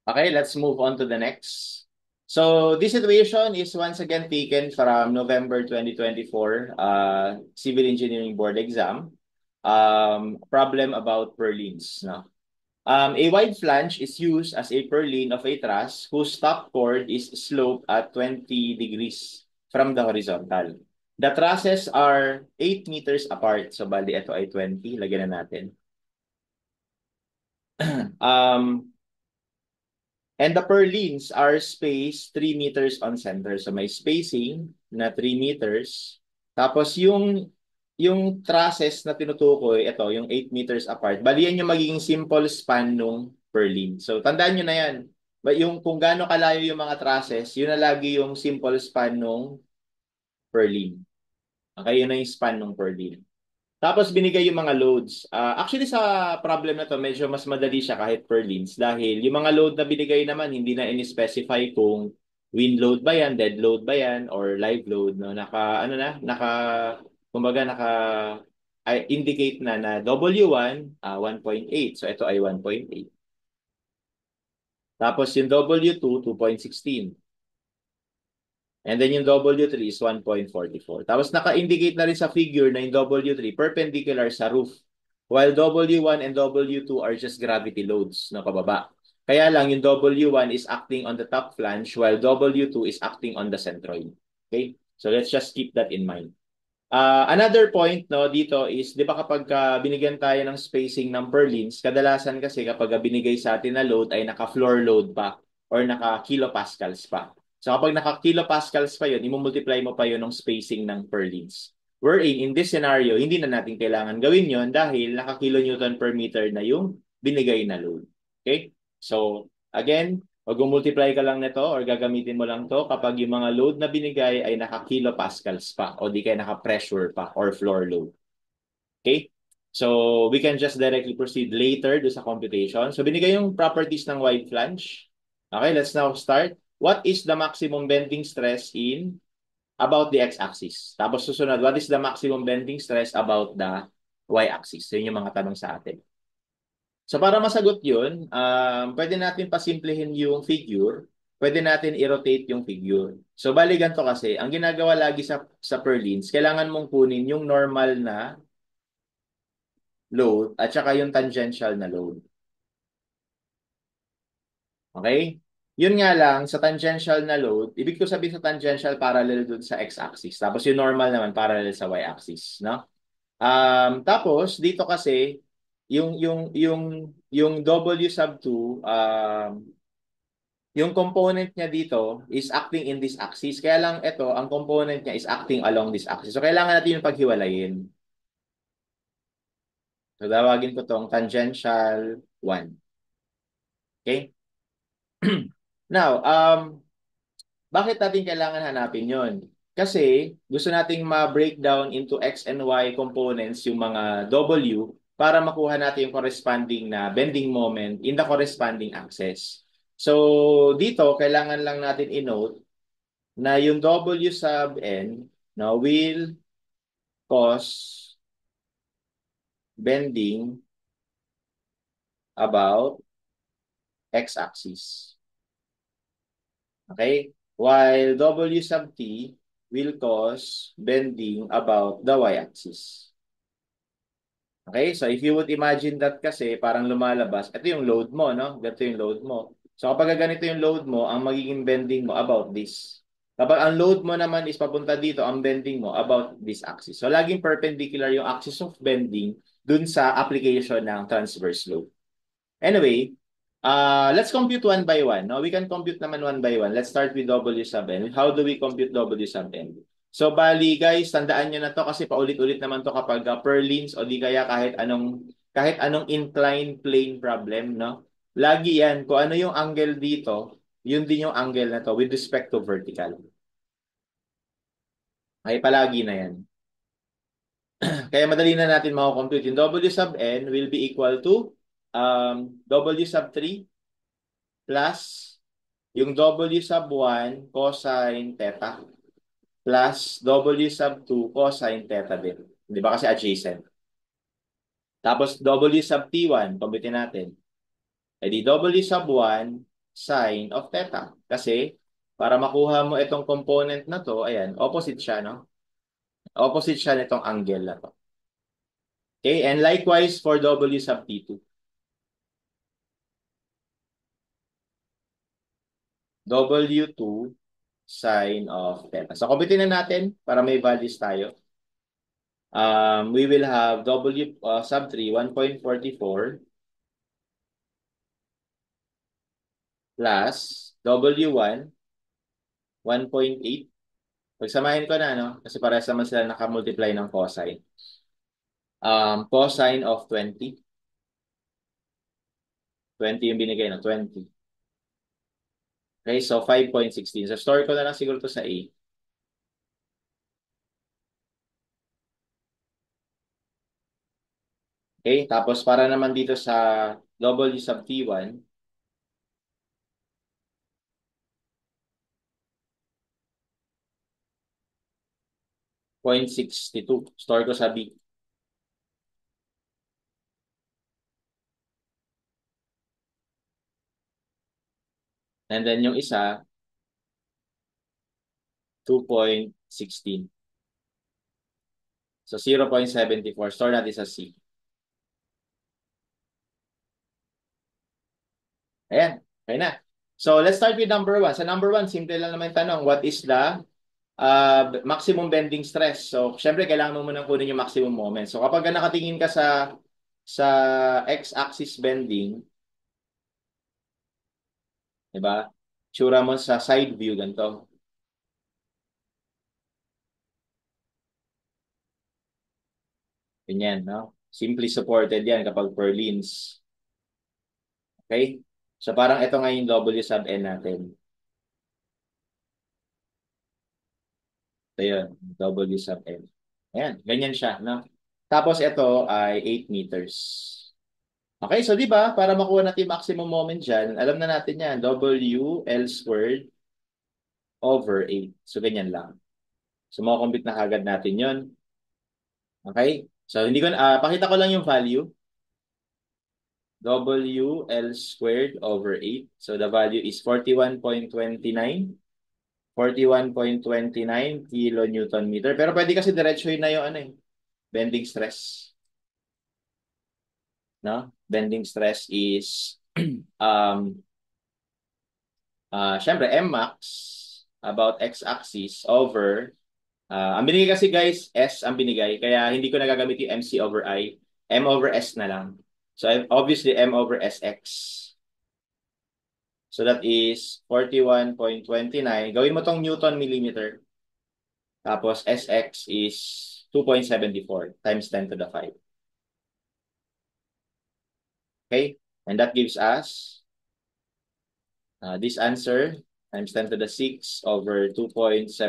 Okay, let's move on to the next. So this situation is once again taken from November 2024 Civil Engineering Board exam. Problem about purlins. No? A wide flange is used as a purlin of a truss whose top chord is sloped at 20 degrees from the horizontal. The trusses are 8 meters apart. So bali ito ay 20. Lagyan na natin. um, And the purlins are spaced 3 meters on center. So may spacing na 3 meters. Tapos yung trusses na tinutukoy, ito, yung 8 meters apart, bali yan yung magiging simple span nung purlin. So tandaan nyo na yan. Yung kung gaano kalayo yung mga trusses, yun na lagi yung simple span nung purlin. Okay, yun na yung span nung purlin. Tapos binigay yung mga loads. Actually sa problem na to, medyo mas madali siya kahit per lines dahil yung mga load na binigay naman, hindi na in-specify kung wind load ba yan, dead load ba yan, or live load. No? Kumbaga indicate na W1, 1.8. So ito ay 1.8. Tapos yung W2, 2.16. And then yung W3 is 1.44. Tapos naka-indicate na rin sa figure na yung W3 perpendicular sa roof. While W1 and W2 are just gravity loads na pababa. Kaya lang yung W1 is acting on the top flange while W2 is acting on the centroid. Okay? So let's just keep that in mind. Another point no dito is 'di ba kapag binigyan tayo ng spacing ng purlins, kadalasan kasi kapag binigay sa atin na load ay naka-floor load pa or naka-kilopascals pa. So kapag naka-kilopascals pa 'yun, i-multiply mo pa 'yun ng spacing ng purlins. Wherein in this scenario, hindi na natin kailangan gawin 'yon dahil naka-kilonewton per meter na yung binigay na load. Okay? So again, mag-multiply ka lang nito or gagamitin mo lang to kapag yung mga load na binigay ay naka-kilopascals pa o di kaya naka-pressure pa or floor load. Okay? So, we can just directly proceed later do sa computation. So, binigay yung properties ng wide flange. Okay, let's now start. What is the maximum bending stress in about the x-axis? Tapos susunod, what is the maximum bending stress about the y-axis? So, yun yung mga tanong sa atin. So para masagot yun, pwede natin pasimplihin yung figure, pwede natin i-rotate yung figure. So bali ganito kasi, ang ginagawa lagi sa purlins, kailangan mong kunin yung normal na load at saka yung tangential na load. Okay? Yun nga lang, sa tangential na load, ibig ko sabihin sa tangential parallel dun sa x-axis. Tapos yung normal naman parallel sa y-axis, no? Tapos dito kasi yung W sub 2 yung component niya dito is acting in this axis. Kaya lang ito, ang component niya is acting along this axis. So kailangan natin yung paghiwalayin. So tawagin ko tong tangential 1. Okay? Now, bakit natin kailangan hanapin yon? Kasi gusto nating ma-breakdown into X and Y components yung mga W para makuha natin yung corresponding na bending moment in the corresponding axis. So, dito, kailangan lang natin i-note na yung W sub N na will cause bending about X-axis. Okay? While W sub T will cause bending about the y-axis. Okay? So if you would imagine that kasi parang lumalabas, ito yung load mo, no? Ganito yung load mo. So kapag ganito yung load mo, ang magiging bending mo about this. Kapag ang load mo naman is papunta dito, ang bending mo about this axis. So laging perpendicular yung axis of bending dun sa application ng transverse load. Anyway, let's compute one by one. No? We can compute naman one by one. Let's start with W sub n. How do we compute W sub n? So, bali guys, tandaan nyo na to kasi paulit-ulit naman to kapag purlins o di kaya kahit anong inclined plane problem, no? Lagi yan, kung ano yung angle dito, yun din yung angle na to with respect to vertical. Okay, palagi na yan. Kaya madali na natin makakompute. Yung W sub n will be equal to W sub 3 plus yung W sub 1 cosine theta plus W sub 2 cosine theta din. Di ba kasi adjacent? Tapos W sub T1, pambitin natin. E di W sub 1 sine of theta. Kasi, para makuha mo itong component na to, ayan, opposite siya, no? Opposite siya nitong angle na to. Okay, and likewise for W sub T2. W2 sine of theta. So, kumpitin na natin para may values tayo. We will have W sub 3, 1.44 plus W1, 1.8. Pagsamahin ko na, no? Kasi parehas naman sila nakamultiply ng cosine. Cosine of 20. 20 yung binigay, no? 20. Okay, so 5.16. So, store ko na lang siguro to sa A. Okay, tapos para naman dito sa W sub T1, 0.62. Store ko sa B. And then yung isa, 2.16. So 0.74. Store natin sa C. Ayan. Okay na. So let's start with number 1. Sa number 1, simple lang naman yung tanong. What is the maximum bending stress? So syempre kailangan mo munang kunin yung maximum moment. So kapag nakatingin ka sa x-axis bending, di ba? Tsura mo sa side view ganito. Ganyan, no? Simply supported yan kapag purlins. Okay? So parang ito nga yung W sub N natin. Ito yun, W sub N. Ayan, ganyan siya, no? Tapos ito ay 8 meters. Okay, so di ba, para makuha natin yung maximum moment dyan, alam na natin yan, W L squared over 8. So ganyan lang. So makukumpit na kagad natin yon. Okay? So hindi ko, pakita ko lang yung value. W L squared over 8. So the value is 41.29. 41.29 kilonewton meter. Pero pwede kasi diretso yun na yung ano eh, bending stress. No? Bending stress is um syempre M max about x-axis over ang binigay kasi guys, S ang binigay. Kaya hindi ko nagagamit yung MC over I. M over S na lang. So obviously M over SX. So that is 41.29. Gawin mo tong Newton millimeter. Tapos SX is 2.74 times 10 to the 5. Okay? And that gives us this answer times 10 to the 6 over 2.74 times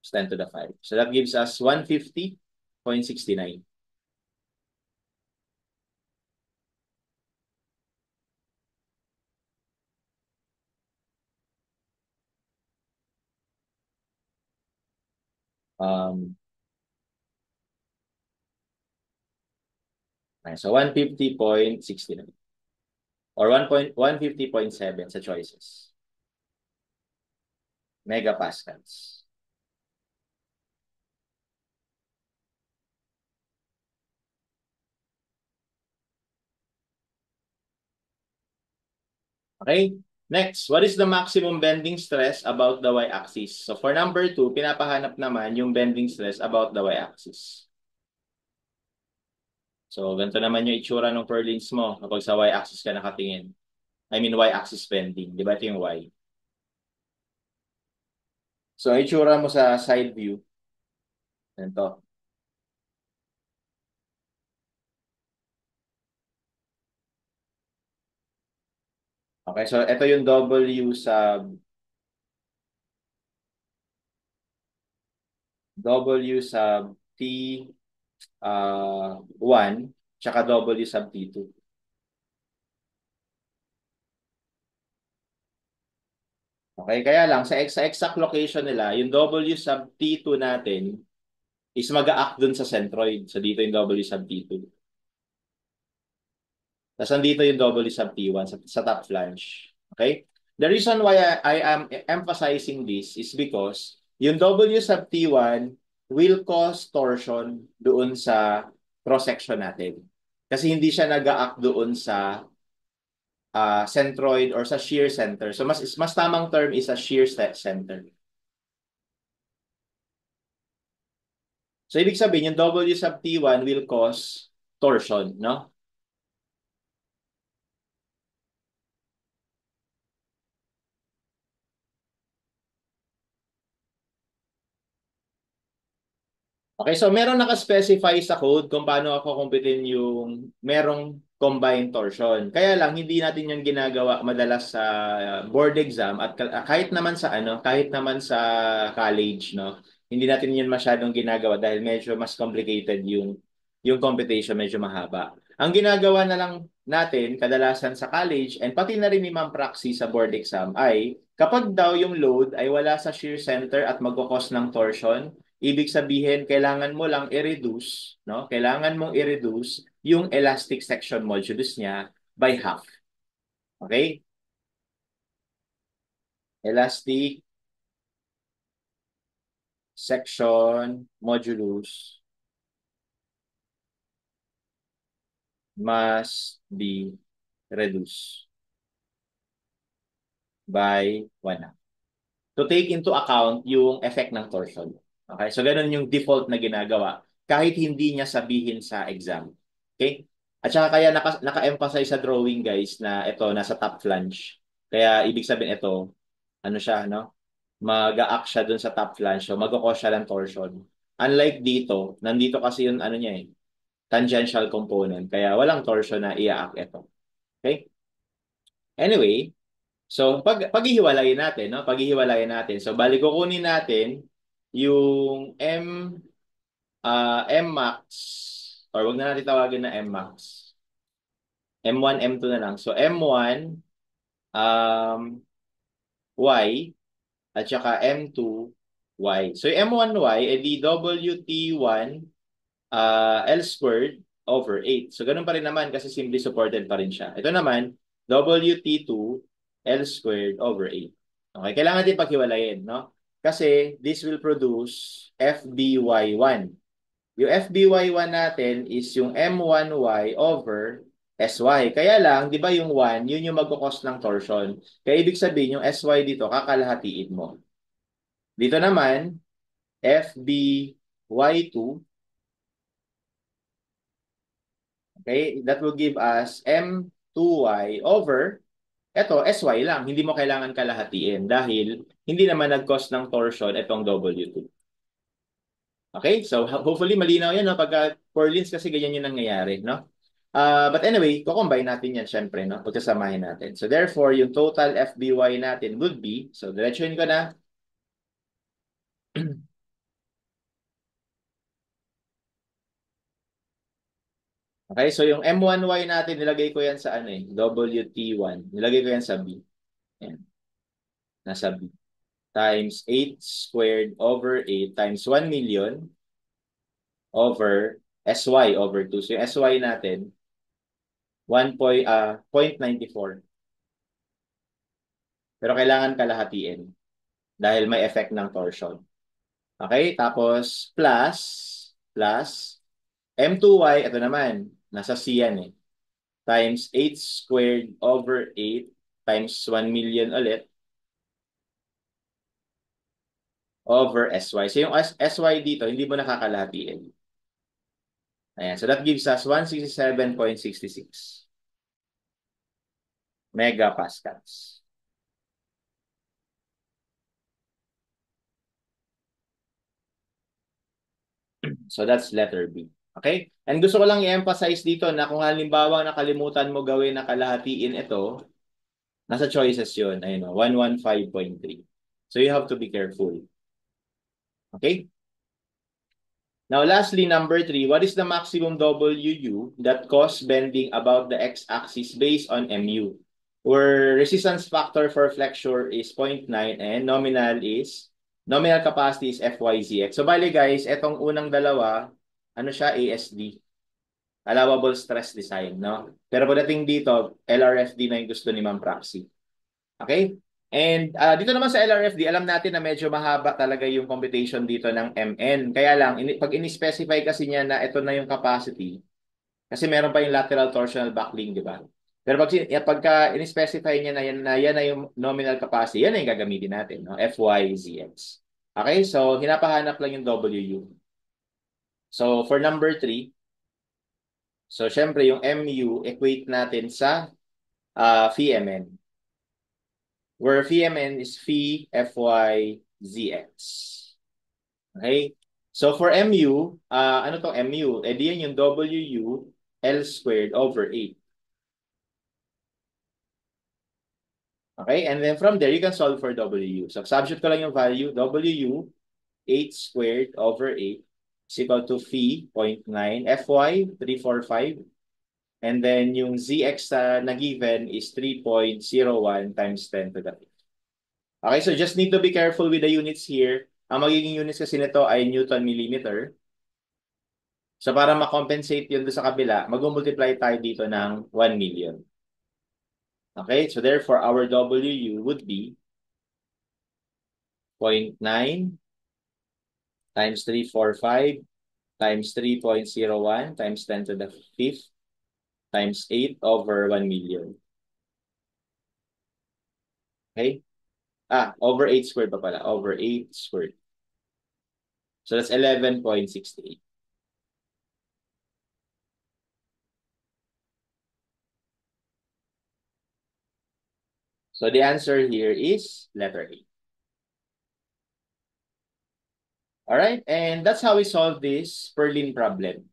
10 to the 5. So that gives us 150.69. Um, so 150.69 or 150.7 sa choices. Megapascals. Okay? Next, what is the maximum bending stress about the y-axis? So for number 2, pinapahanap naman yung bending stress about the y-axis. So ganito naman yung itsura ng purlins mo kapag sa y-axis ka nakatingin. I mean y-axis bending. Di ba ito yung y? So itsura mo sa side view. Ganito. Okay, so ito yung W sub T 1 tsaka W sub T2. Okay, kaya lang sa exact location nila, yung W sub T2 natin is mag-a-act dun sa centroid. So dito yung W sub T2. Tapos nandito yung W sub T1 sa top flange. Okay? The reason why I am emphasizing this is because yung W sub T1 will cause torsion doon sa cross-section natin. Kasi hindi siya nag-a-act doon sa centroid or sa shear center. So mas tamang term is a shear center. So ibig sabihin yung W sub T1 will cause torsion, no? Okay, so meron naka-specify sa code kung paano ako kumpitin yung merong combined torsion. Kaya lang hindi natin yung ginagawa madalas sa board exam at kahit naman sa kahit naman sa college, no. Hindi natin yun masyadong ginagawa dahil medyo mas complicated yung computation, medyo mahaba. Ang ginagawa na lang natin kadalasan sa college and pati na rin ni Ma'am Praxis sa board exam ay kapag daw yung load ay wala sa shear center at magkakos ng torsion, ibig sabihin, kailangan mo lang i-reduce, no? Kailangan mong i-reduce yung elastic section modulus niya by half. Okay? Elastic section modulus must be reduced by 1/2. To take into account yung effect ng torsion. Okay? So, ganun yung default na ginagawa kahit hindi niya sabihin sa exam. Okay? At saka kaya naka-emphasize sa drawing guys na ito nasa top flange. Kaya ibig sabihin ito, ano siya, no? Mag-a-act siya dun sa top flange. So, mag-cause siya ng torsion. Unlike dito, nandito kasi yung ano niya tangential component. Kaya walang torsion na i-act ito. Okay? Anyway, so, paghihiwalayin natin, no? Paghihiwalayin natin. So, balik kukunin natin yung M max or wag na natin tawagin na M max. M1, M2 na lang. So, M1 um, Y at saka M2 Y. So, yung M1Y edi WT1 L squared over 8. So, ganun pa rin naman kasi simply supported pa rin siya. Ito naman, WT2 L squared over 8. Okay, kailangan din paghiwalayin, no? Kasi this will produce FBY1. Yung FBY1 natin is yung M1Y over SY. Kaya lang, di ba yung 1, yun yung magkukos ng torsion. Kaya ibig sabihin, yung SY dito, kakalahatiin mo. Dito naman, FBY2. Okay, that will give us M2Y over, eto, SY lang. Hindi mo kailangan kalahatiin dahil hindi naman nag-cause ng torsion itong W2. Okay, so hopefully malinaw yan, no? Pagka Purlins kasi ganyan yung nangyayari, no? But anyway, kukombine natin yan syempre, no? Pagkasamahin natin. So therefore, yung total FBY natin would be, so diretsuhin ko na, okay, so yung M1Y natin, nilagay ko yan sa ano WT1. Nilagay ko yan sa B. Yan, nasa B. Times 8 squared over 8 times 1 million over SY over 2. So yung SY natin, 0.94. Pero kailangan kalahatiin dahil may effect ng torsion. Okay? Tapos plus M2Y, ito naman, nasa C yan times 8 squared over 8 times 1 million ulit over SY. So yung SY dito, hindi mo nakakalahatiin. Ayan. So that gives us 167.66 megapascals. So that's letter B. Okay? And gusto ko lang i-emphasize dito na kung halimbawa nakalimutan mo gawin na kalahatiin ito, nasa choices yun. Ayun, 115.3. So you have to be careful. Okay? Now, lastly, number 3, what is the maximum WU that cause bending about the x-axis based on MU? Where resistance factor for flexure is 0.9 and nominal is Nominal capacity is FYZX. So, bali guys, etong unang dalawa, ano siya, ASD. Allowable stress design, no? Pero pagdating dito, LRFD na yung gusto ni Ma'am Praxi. Okay? And dito naman sa LRFD, alam natin na medyo mahaba talaga yung computation dito ng MN. Kaya lang, pag in-specify kasi niya na ito na yung capacity, kasi meron pa yung lateral torsional backlink, di ba? Pero pagka in-specify niya na yan na yung nominal capacity, yan na yung gagamitin natin, no? FYZX. Okay? So, hinapahanap lang yung WU. So, for number 3, so syempre yung MU, equate natin sa PMN. Where PMN is phi FYZX. Okay? So for MU, ano tong MU? Eh di yan yung WU L squared over 8. Okay? And then from there, you can solve for WU. So substitute ko lang yung value. WU 8 squared over 8 is equal to phi 0.9 FY 345. And then yung ZX na given is 3.01 times 10 to the 5th. Okay, so just need to be careful with the units here. Ang magiging units kasi nito ay Newton millimeter. So para ma-compensate yun doon sa kabila, mag-multiply tayo dito ng 1 million. Okay, so therefore our WU would be 0.9 times 345 times 3.01 times 10 to the 5th times 8 over 1 million. Okay? Over 8 squared pa pala. Over 8 squared. So that's 11.68. So the answer here is letter A. All right, and that's how we solve this Perlin problem.